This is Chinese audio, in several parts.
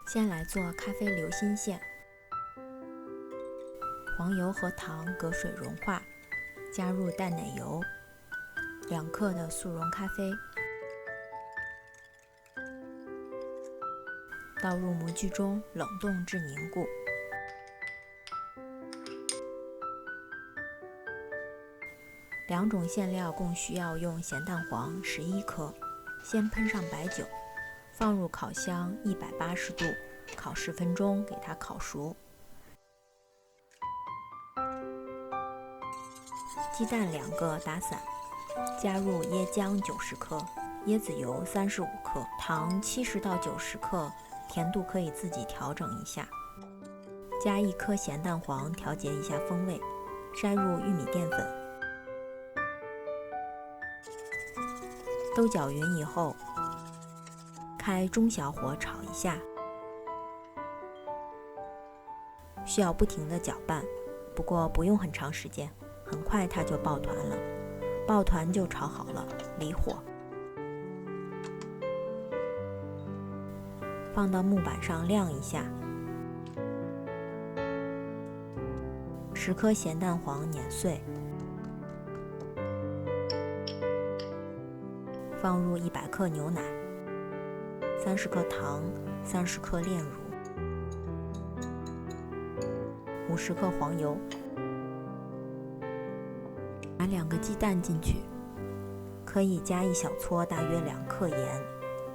先来做咖啡流心线。黄油和糖隔水融化，加入淡奶油，2克的速溶咖啡，倒入模具中冷冻至凝固。2种馅料共需要用咸蛋黄11颗，先喷上白酒，放入烤箱180度烤10分钟，给它烤熟。鸡蛋2个打散，加入椰浆90克，椰子油35克，糖70到90克，甜度可以自己调整一下。加1颗咸蛋黄调节一下风味，筛入玉米淀粉，都搅匀以后，开中小火炒一下，需要不停地搅拌，不过不用很长时间，很快它就抱团了。抱团就炒好了，离火，放到木板上晾一下。10颗咸蛋黄碾碎，放入100克牛奶，30克糖，30克炼乳，50克黄油，打2个鸡蛋进去，可以加1小撮大约2克盐，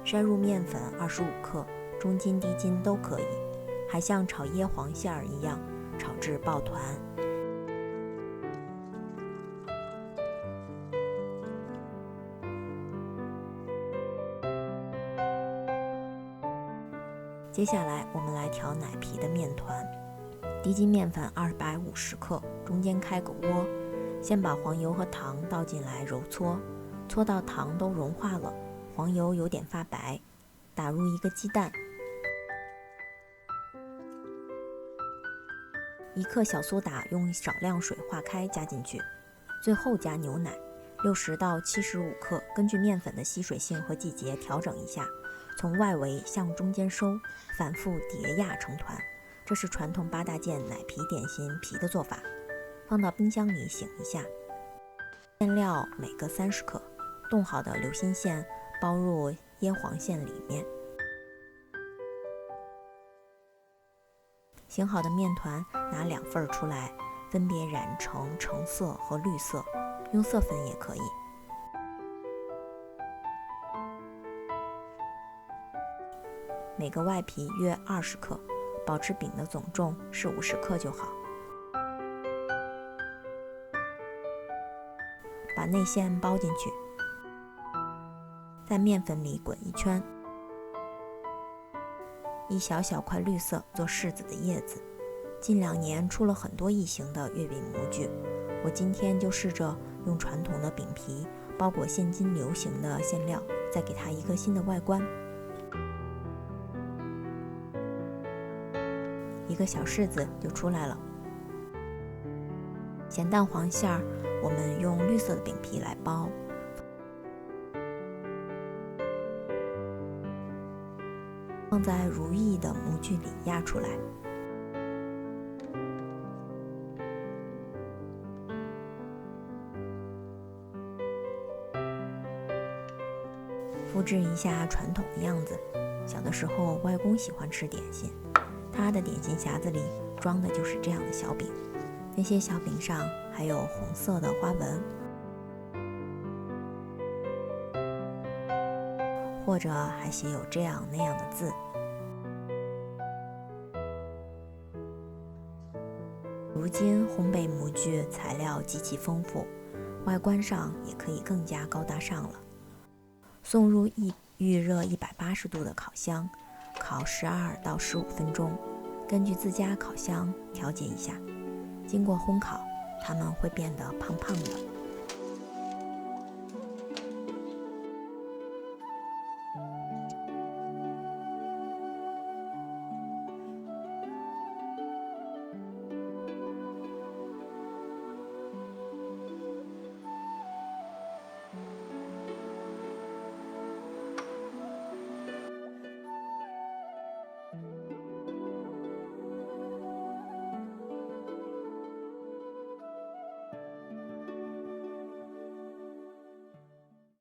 筛入面粉25克，中筋低筋都可以，还像炒椰黄馅儿一样炒至抱团。接下来我们来调奶皮的面团，低筋面粉250克，中间开个窝，先把黄油和糖倒进来揉搓，搓到糖都融化了，黄油有点发白，打入1个鸡蛋，1克小苏打用少量水化开加进去，最后加牛奶60到75克，根据面粉的吸水性和季节调整一下，从外围向中间收，反复叠压成团。这是传统8大件奶皮点心皮的做法，放到冰箱里醒一下。馅料每个30克，冻好的流心馅包入椰黄馅里面。醒好的面团拿2份出来，分别染成橙色和绿色，用色粉也可以。每个外皮约20克，保持饼的总重是50克就好。把内馅包进去，在面粉里滚一圈，一小小块绿色做柿子的叶子。近2年出了很多异形的月饼模具，我今天就试着用传统的饼皮包裹现今流行的馅料，再给它一个新的外观。一个小柿子就出来了。咸蛋黄馅儿，我们用绿色的饼皮来包，放在如意的模具里压出来。复制一下传统的样子。小的时候，外公喜欢吃点心，他的点心匣子里装的就是这样的小饼，那些小饼上还有红色的花纹，或者还写有这样那样的字。如今烘焙模具材料极其丰富，外观上也可以更加高大上了。送入预热180度的烤箱，烤12到15分钟，根据自家烤箱调节一下。经过烘烤，它们会变得胖胖的。